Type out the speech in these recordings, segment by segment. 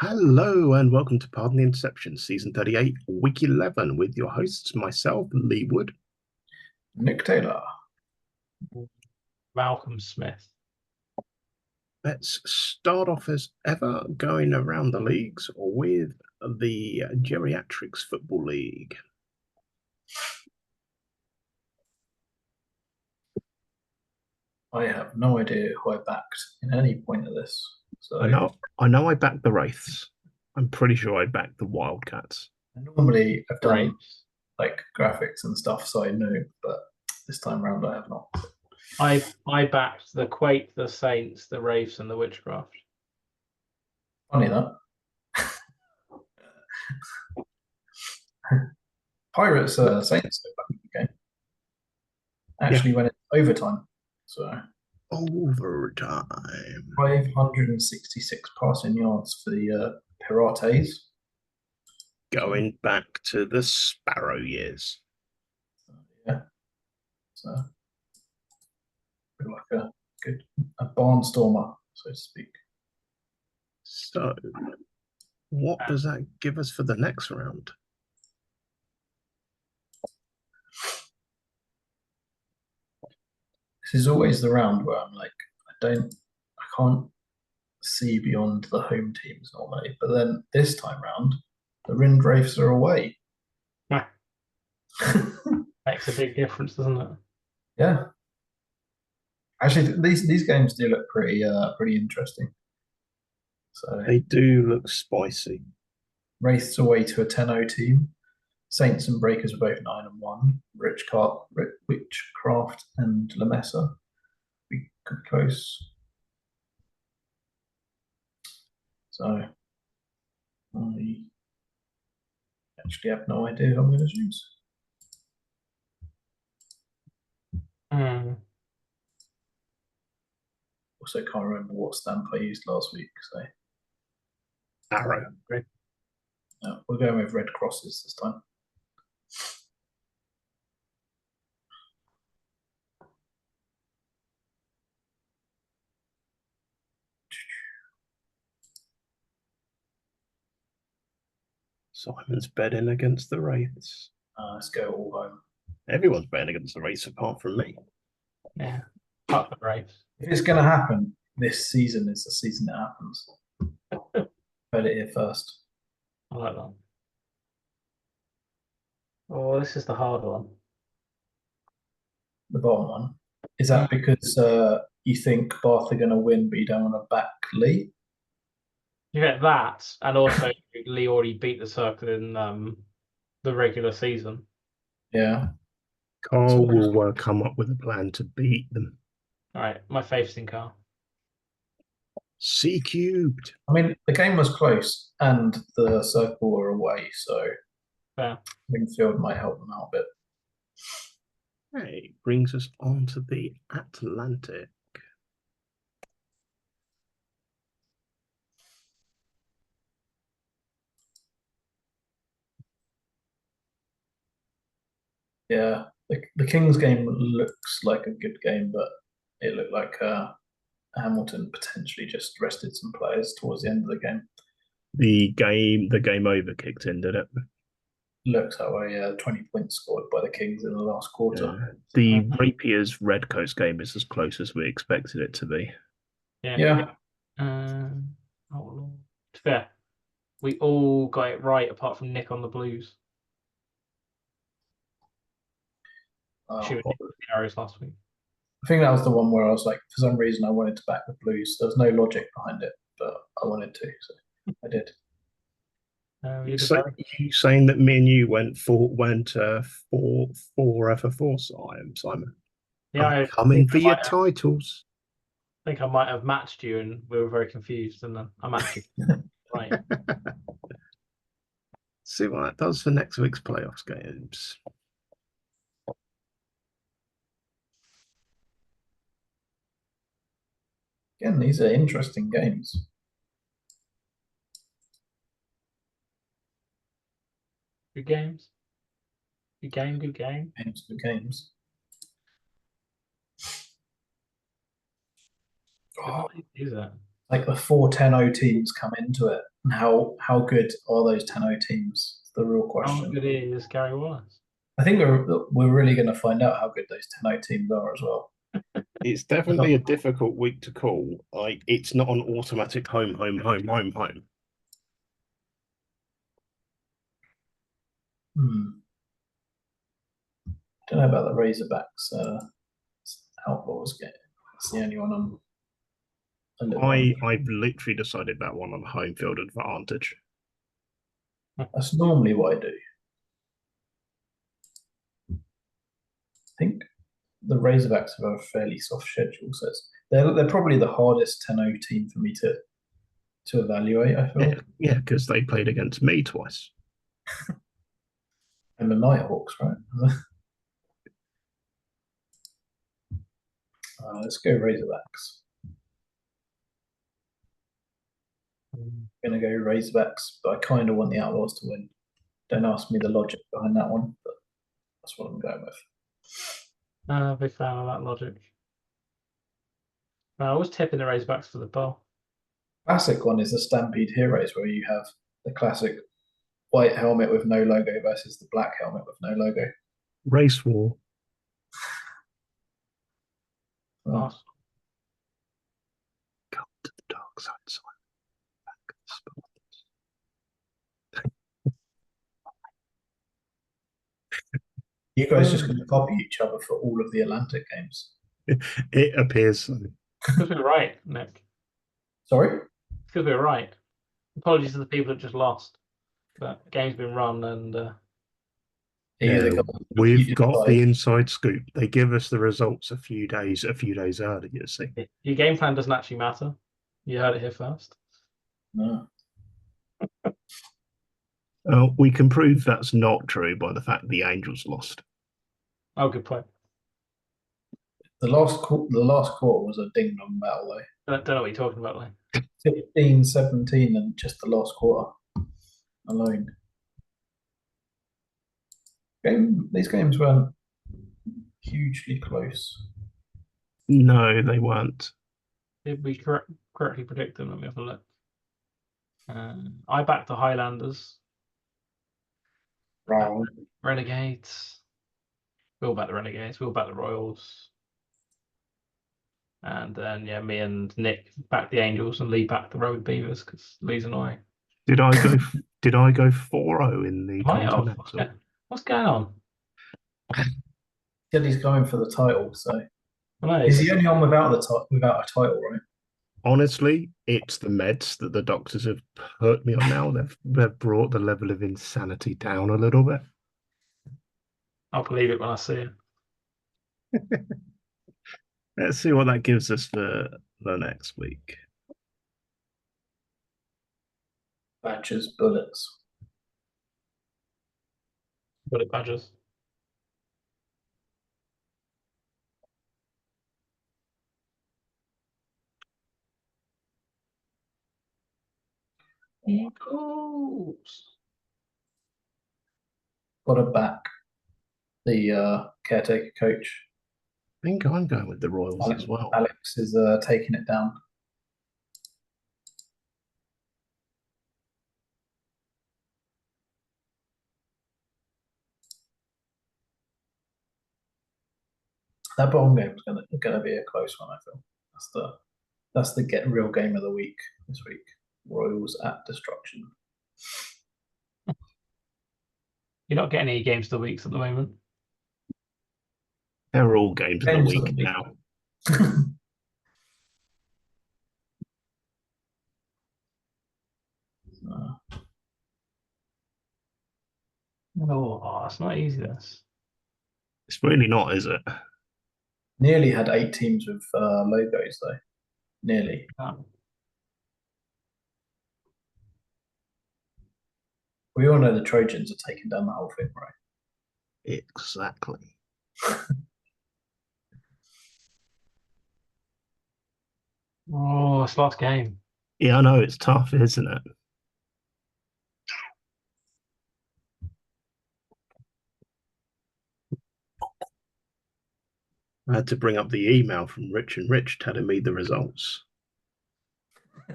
Hello and welcome to Pardon the Interception, Season 38, Week 11, with your hosts, myself, Lee Wood. Nick Taylor. Malcolm Smith. Let's start off as ever going around the leagues with the Geriatrics Football League. I have no idea who I backed in any point of this. So I know I backed the Wraiths. I'm pretty sure I backed the Wildcats. normally I've done Right. like graphics and stuff, so I know, but this time around I have not. I backed the Quake, the Saints, the Wraiths, and the Witchcraft. Funny that. Pirates Saints back in the game. Actually went in overtime. So Overtime. 566 passing yards for the Pirates. Going back to the Sparrow years. Yeah. So like a barnstormer, so to speak. So, what does that give us for the next round? This is always the round where I'm like, I can't see beyond the home teams normally. But then this time round, the Rind Wraiths are away. Makes a big difference, doesn't it? Yeah. Actually, these games do look pretty interesting. So They do look spicy. Wraiths away to a 10-0 team. Saints and Breakers are both 9-1. Witchcraft and Lamessa be close. So I actually have no idea who I'm going to choose. Also can't remember what stamp I used last week, so Arrow. no, we're going with red crosses this time. Simon's betting against the Wraiths. Let's go all home. Everyone's betting against the Wraiths apart from me. Yeah. Fuck the Wraiths. If it's going to happen, this season is the season it happens. Bet it here first. I like that. Oh, this is the hard one. The bottom one. Is that because you think Bath are going to win, but you don't want to back Lee? You get that, and also Lee already beat the Circle in the regular season. Yeah. Carl will come up with a plan to beat them. All right, my faith's in Carl. C cubed. I mean, the game was close, and the Circle were away, so Fair. Wingfield might help them out a bit. Hey, brings us on to the Atlantic. Yeah, the Kings game looks like a good game, but it looked like Hamilton potentially just rested some players towards the end of the game. The game over kicked in, did it? Looks that way. Yeah, 20 points scored by the Kings in the last quarter. Yeah. The Rapiers Red Coast game is as close as we expected it to be. Yeah. Oh Lord. Fair. We all got it right apart from Nick on the Blues. She was Arrows last week. I think that was the one where I was like, for some reason, I wanted to back the Blues. There was no logic behind it, but I wanted to, so I did. You saying that me and you went four for four, Simon? Yeah, I'm coming for your titles. I think I might have matched you, and we were very confused, and then I matched you. Right. See what that does for next week's playoffs games. Again, these are interesting games. Good games. Good game. Good games. What is it? Like the 4-10-0 teams come into it, And how good are those 10-0 teams? It's the real How question. good is Gary Wallace? I think we're really going to find out how good those 10-0 teams are as well. It's definitely a difficult week to call. Like, it's not an automatic home, home, home, home, home. Don't know about the Razorbacks Outlaws game. It's the only one I'm a little. I've literally decided that one on home field advantage. That's normally what I do. I think the Razorbacks have a fairly soft schedule, so they're probably the hardest 10-0 team for me to evaluate. I feel. Yeah, because they played against me twice. And the Nighthawks, right? Let's go Razorbacks. I'm gonna go Razorbacks, but I kind of want the Outlaws to win. Don't ask me the logic behind that one, but that's what I'm going with. Big fan of that logic. I was tipping the Razorbacks for the bowl. Classic one is the Stampede Heroes, where you have the classic white helmet with no logo versus the black helmet with no logo. Race war. Oh. Come to the dark side, Simon. You guys just going to copy each other for all of the Atlantic games? It appears so. Because we were right, Nick. Sorry? Because we were right. Apologies to the people that just lost. But the game's been run and Yeah, we've got the inside scoop. They give us the results a few days early, you see. Your game plan doesn't actually matter. You heard it here first. No. We can prove that's not true by the fact the Angels lost. Oh, good point. The last quarter was a ding dong battle, though. Don't know what you're talking about, like 15-17 and just the last quarter alone. These games weren't hugely close. No, they weren't. Did we correctly predict them? Let me have a look. I backed the Highlanders. Wrong. Renegades. We'll back the Renegades. We'll back the Royals. And then, yeah, me and Nick backed the Angels and Lee backed the Road Beavers because Lee's annoying. Did I go 4-0 in the Continental? Yeah. What's going on? Said he's going for the title, so Well, no, is he only on without a title, right? Honestly, it's the meds that the doctors have put me on now. They've brought the level of insanity down a little bit. I'll believe it when I see it. Let's see what that gives us for the next week. Badgers, Bullets. Bullet Badgers. Eagles. Got to back the caretaker coach. I think I'm going with the Royals as well. Alex is taking it down. That bottom game is gonna be a close one. I feel that's the real game of the week this week. Royals at Destruction. You're not getting any games of the weeks at the moment. They're all games of the week now. Oh, it's not easy, this. It's really not, is it? Nearly had 8 teams with logos, though. Nearly. Oh. We all know the Trojans are taking down the whole thing, right? Exactly. Oh, it's last game. Yeah, I know, it's tough, isn't it? I had to bring up the email from Rich and Rich telling me the results.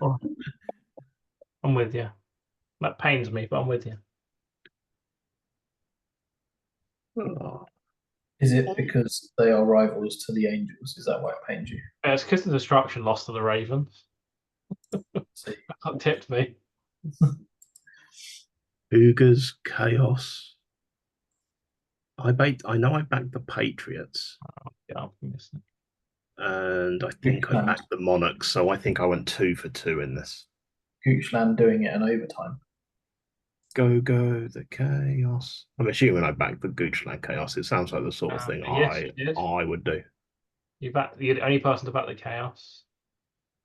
And I'm with you. That pains me, but I'm with you. Oh, Is it because they are rivals to the Angels? Is that why it pains you? It's because the Destruction lost to the Ravens. See, That tipped me. Cougars, Chaos. I know I backed the Patriots, Yeah, I'm missing. and I think I Goochland, backed the Monarchs, so I think I went 2 for 2 in this. Goochland doing it in overtime. Go, go, the Chaos. I'm assuming I backed the Goochland Chaos. It sounds like the sort of thing Yes, you did. I would do. You're the only person to back the Chaos.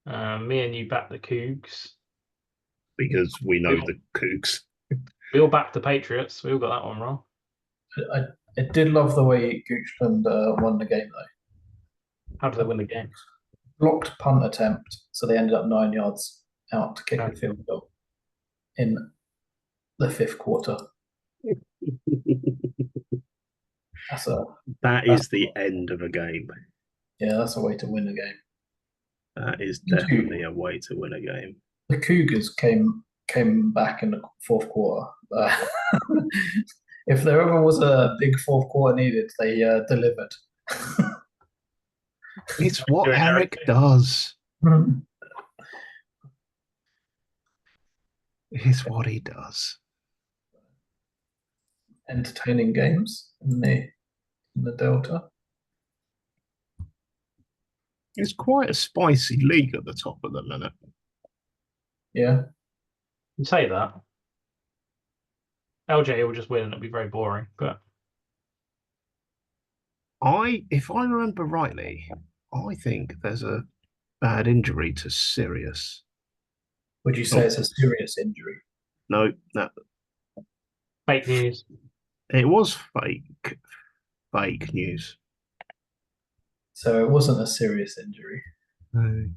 Me and you backed the Cougs. Because we know We all, the Cougs. we all backed the Patriots. We all got that one wrong. I did love the way Goochland won the game though. How did they win the game? Blocked punt attempt, so they ended up 9 yards out to kick a field goal in the 5th quarter. That's a That is the end of a game. yeah, that's a way to win a game. That is definitely a way to win a game. The Cougars came back in the 4th quarter. If there ever was a big 4th quarter needed, they delivered. It's what Eric does. It's what he does. Entertaining games in the Delta. It's quite a spicy league at the top of the minute. Yeah, You say that. LJ will just win and it'll be very boring. But If I remember rightly, I think there's a bad injury to Sirius. would you say it's a serious injury? No, that fake news. it was fake news. So it wasn't a serious injury. No.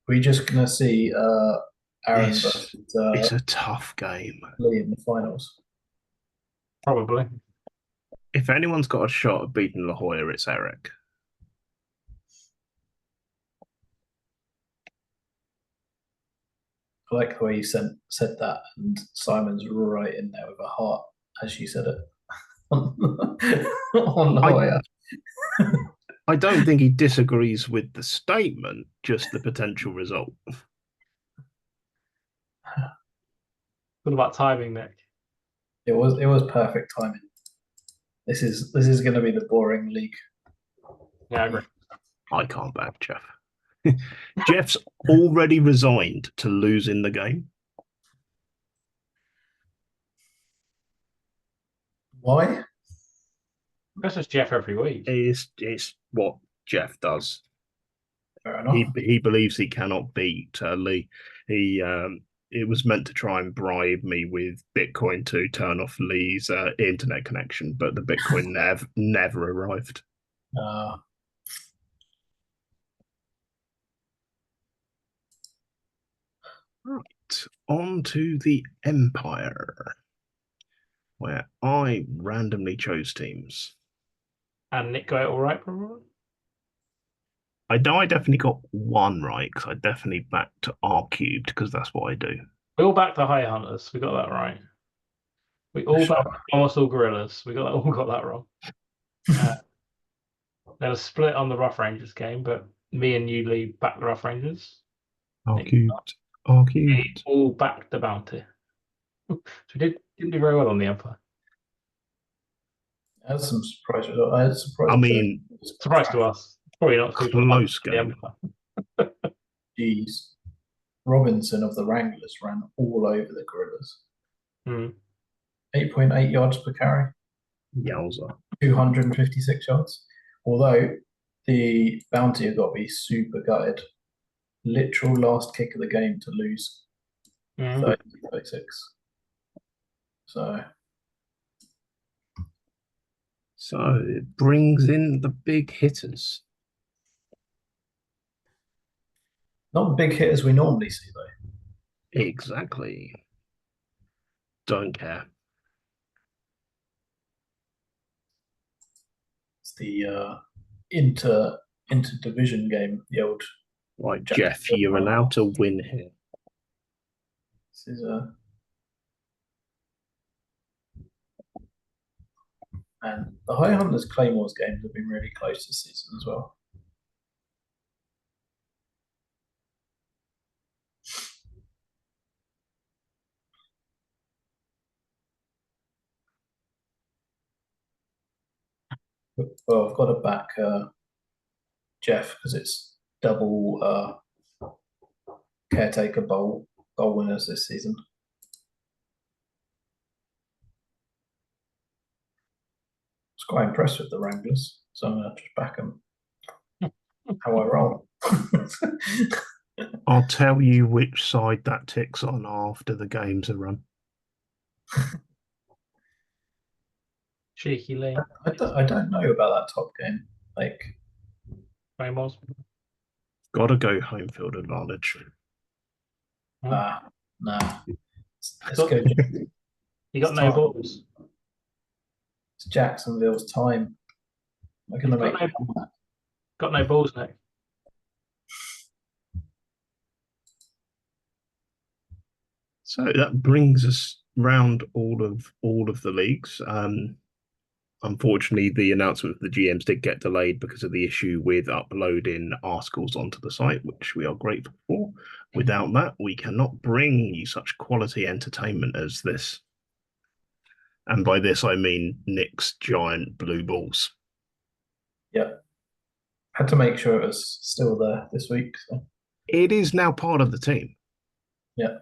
We're just gonna see Aaron It's, versus it's a tough game. Lee in the finals. Probably. If anyone's got a shot at beating La Jolla, it's Eric. I like the way you said that, and Simon's right in there with a heart as you said it. On the Hoya. I don't think he disagrees with the statement, just the potential result. What about timing, Nick? It was perfect timing. This is going to be the boring league. Yeah, I agree. I can't back Jeff. Jeff's already resigned to losing the game. Why? That's just Jeff every week. It's what Jeff does. Fair enough. He believes he cannot beat Lee. It was meant to try and bribe me with Bitcoin to turn off Lee's internet connection, but the Bitcoin never arrived. Right, on to the Empire, where I randomly chose teams. And Nick got it all right, probably. I know I definitely got one right because I definitely backed R cubed because that's what I do. We all backed the High Hunters. We got that right. We all backed almost all Gorillas. We all got that wrong. There was a split on the Rough Rangers game, but me and you, Lee, backed the Rough Rangers. R cubed. R cubed. We all backed the Bounty. So we didn't do very well on the Empire. I had some surprise results. I had surprise. I mean, surprise to us. Probably not close game. Jeez. Robinson of the Wranglers ran all over the Gorillas. 8.8 yards per carry. Yowza. 256 yards. Although the Bounty have got to be super gutted. Literal last kick of the game to lose 30-36. So it brings in the big hitters. Not big hitters we normally see, though. Exactly. Don't care. It's the inter-division game. The old Right, Jeff, you're allowed to win here. This is and the High Hunters Claymores games have been really close this season as well. Well, I've got to back Jeff because it's double caretaker bowl winners this season. I was quite impressed with the Wranglers, so I'm going to just back them how I roll. I'll tell you which side that ticks on after the games are run. Cheeky Lee. I don't know about that top game. Like, Claymores. Gotta go home field advantage. nah. Let's Got- go. You got no balls. It's Jacksonville's time. I'm going to make Got no balls, Nick. So that brings us round all of the leagues. Unfortunately, the announcement of the GMs did get delayed because of the issue with uploading articles onto the site, which we are grateful for. Without that, we cannot bring you such quality entertainment as this. And by this, I mean Nick's giant blue balls. Yep. Had to make sure it was still there this week. So. It is now part of the team. Yeah.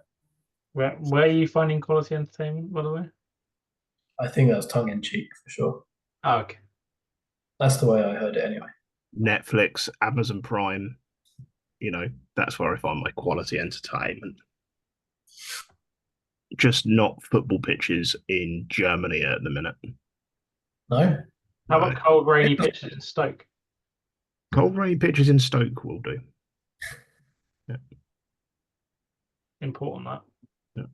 Where are you finding quality entertainment, by the way? I think that's tongue in cheek for sure. Oh, okay. That's the way I heard it anyway. Netflix, Amazon Prime, that's where I find my quality entertainment. Just not football pitches in Germany at the minute. No? How about cold, rainy pitches in Stoke? Cold, rainy pitches in Stoke will do. Yeah. Important that. Yeah.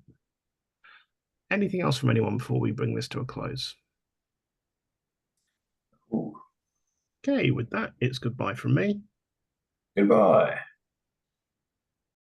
Anything else from anyone before we bring this to a close? Ooh. Okay, with that, it's goodbye from me. Goodbye.